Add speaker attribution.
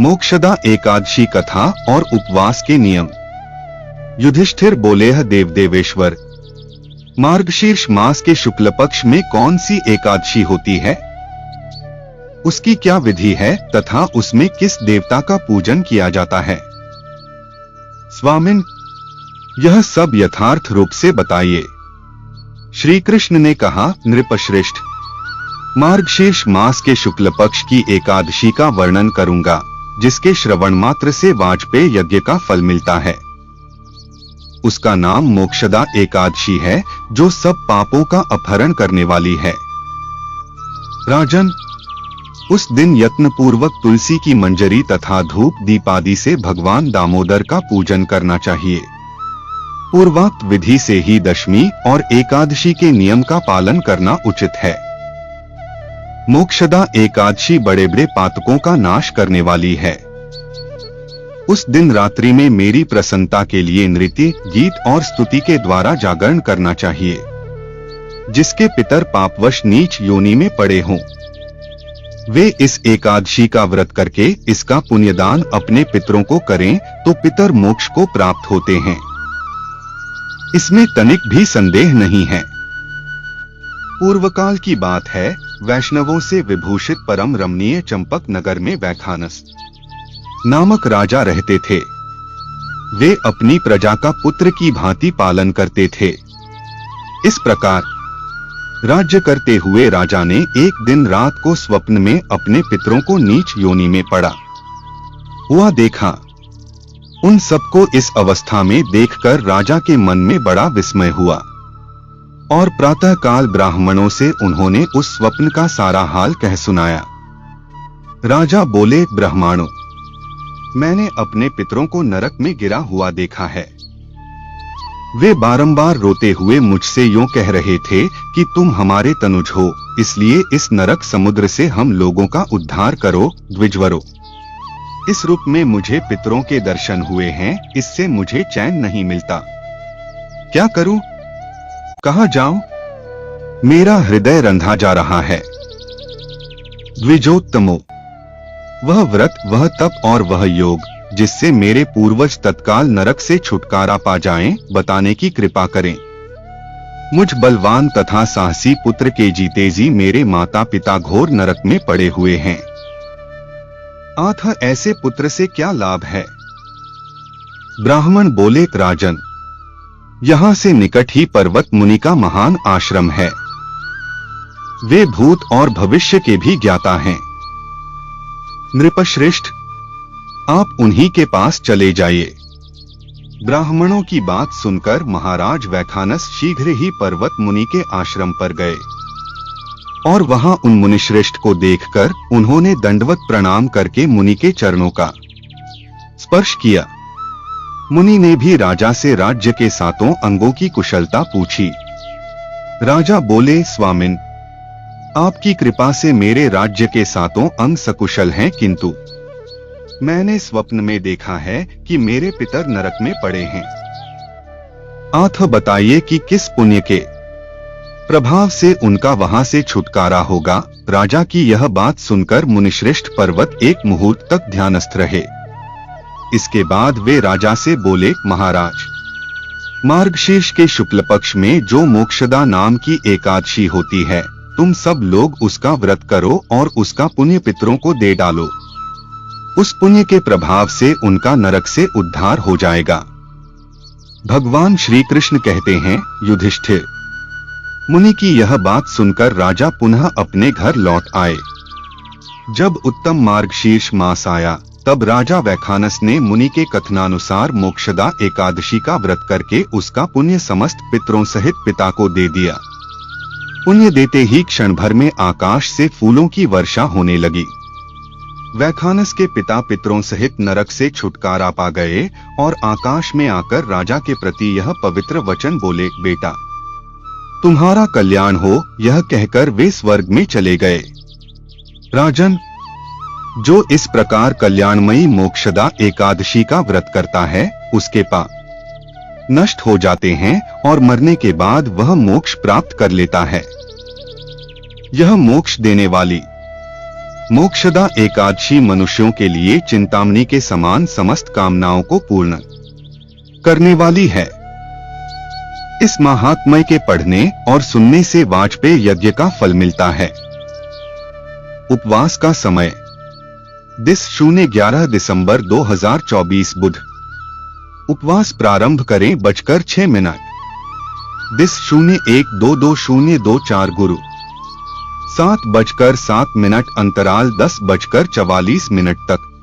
Speaker 1: मोक्षदा एकादशी कथा और उपवास के नियम। युधिष्ठिर बोले, देवदेवेश्वर, मार्गशीर्ष मास के शुक्ल पक्ष में कौन सी एकादशी होती है, उसकी क्या विधि है तथा उसमें किस देवता का पूजन किया जाता है? स्वामिन, यह सब यथार्थ रूप से बताइए। श्री कृष्ण ने कहा, नृपश्रेष्ठ, मार्गशीर्ष मास के शुक्ल पक्ष की एकादशी का वर्णन करूंगा, जिसके श्रवण मात्र से वाजपेय यज्ञ का फल मिलता है। उसका नाम मोक्षदा एकादशी है, जो सब पापों का अपहरण करने वाली है। राजन, उस दिन यत्न पूर्वक तुलसी की मंजरी तथा धूप दीप आदि से भगवान दामोदर का पूजन करना चाहिए। पूर्वोक्त विधि से ही दशमी और एकादशी के नियम का पालन करना उचित है। मोक्षदा एकादशी बड़े बड़े पातकों का नाश करने वाली है। उस दिन रात्रि में मेरी प्रसन्नता के लिए नृत्य, गीत और स्तुति के द्वारा जागरण करना चाहिए। जिसके पितर पापवश नीच योनि में पड़े हों, वे इस एकादशी का व्रत करके इसका पुण्यदान अपने पितरों को करें तो पितर मोक्ष को प्राप्त होते हैं। इसमें तनिक भी संदेह नहीं है। पूर्वकाल की बात है, वैष्णवों से विभूषित परम रमणीय चंपक नगर में वैखानस नामक राजा रहते थे। वे अपनी प्रजा का पुत्र की भांति पालन करते थे। इस प्रकार राज्य करते हुए राजा ने एक दिन रात को स्वप्न में अपने पितरों को नीच योनि में पड़ा हुआ देखा। उन सबको इस अवस्था में देखकर राजा के मन में बड़ा विस्मय हुआ और प्रातःकाल ब्राह्मणों से उन्होंने उस स्वप्न का सारा हाल कह सुनाया। राजा बोले, ब्राह्मणों, मैंने अपने पितरों को नरक में गिरा हुआ देखा है। वे बारंबार रोते हुए मुझसे यूं कह रहे थे कि तुम हमारे तनुज हो, इसलिए इस नरक समुद्र से हम लोगों का उद्धार करो, द्विजवरो। इस रूप में मुझे पितरों के दर्शन हुए हैं, इससे मुझे चैन नहीं मिलता। क्या करूं? कहां जाऊं? मेरा हृदय रंधा जा रहा है। द्विजोत्तमो, वह व्रत, वह तप और वह योग जिससे मेरे पूर्वज तत्काल नरक से छुटकारा पा जाएं, बताने की कृपा करें। मुझ बलवान तथा साहसी पुत्र के जीते जी मेरे माता पिता घोर नरक में पड़े हुए हैं। आथ ऐसे पुत्र से क्या लाभ है? ब्राह्मण बोले, राजन, यहां से निकट ही पर्वत मुनि का महान आश्रम है। वे भूत और भविष्य के भी ज्ञाता हैं। नृपश्रेष्ठ, आप उन्हीं के पास चले जाइए। ब्राह्मणों की बात सुनकर महाराज वैखानस शीघ्र ही पर्वत मुनि के आश्रम पर गए और वहां उन मुनिश्रेष्ठ को देखकर उन्होंने दंडवत प्रणाम करके मुनि के चरणों का स्पर्श किया। मुनि ने भी राजा से राज्य के सातों अंगों की कुशलता पूछी। राजा बोले, स्वामिन, आपकी कृपा से मेरे राज्य के सातों अंग सकुशल हैं, किंतु मैंने स्वप्न में देखा है कि मेरे पितर नरक में पड़े हैं। आथ बताइए कि किस पुण्य के प्रभाव से उनका वहां से छुटकारा होगा। राजा की यह बात सुनकर मुनिश्रेष्ठ पर्वत एक मुहूर्त तक ध्यानस्थ रहे। इसके बाद वे राजा से बोले, महाराज, मार्गशीर्ष के शुक्ल पक्ष में जो मोक्षदा नाम की एकादशी होती है, तुम सब लोग उसका व्रत करो और उसका पुण्य पितरों को दे डालो। उस पुण्य के प्रभाव से उनका नरक से उद्धार हो जाएगा। भगवान श्री कृष्ण कहते हैं, युधिष्ठिर, मुनि की यह बात सुनकर राजा पुनः अपने घर लौट आए। जब उत्तम मार्गशीर्ष मास आया, तब राजा वैखानस ने मुनि के कथनानुसार मोक्षदा एकादशी का व्रत करके उसका पुण्य समस्त पितरों सहित पिता को दे दिया। पुण्य देते ही क्षण भर में आकाश से फूलों की वर्षा होने लगी। वैखानस के पिता पितरों सहित नरक से छुटकारा पा गए और आकाश में आकर राजा के प्रति यह पवित्र वचन बोले, बेटा, तुम्हारा कल्याण हो। यह कहकर वे स्वर्ग में चले गए। राजन, जो इस प्रकार कल्याणमयी मोक्षदा एकादशी का व्रत करता है, उसके पाप नष्ट हो जाते हैं और मरने के बाद वह मोक्ष प्राप्त कर लेता है। यह मोक्ष देने वाली मोक्षदा एकादशी मनुष्यों के लिए चिंतामणि के समान समस्त कामनाओं को पूर्ण करने वाली है। इस महात्म्य के पढ़ने और सुनने से वाजपेयी यज्ञ का फल मिलता है। उपवास का समय दिस 0-11 दिसंबर 2024 बुध। उपवास प्रारंभ करें 6:06 दिस 01-22-024 गुरु 7:07 अंतराल 10:44 तक।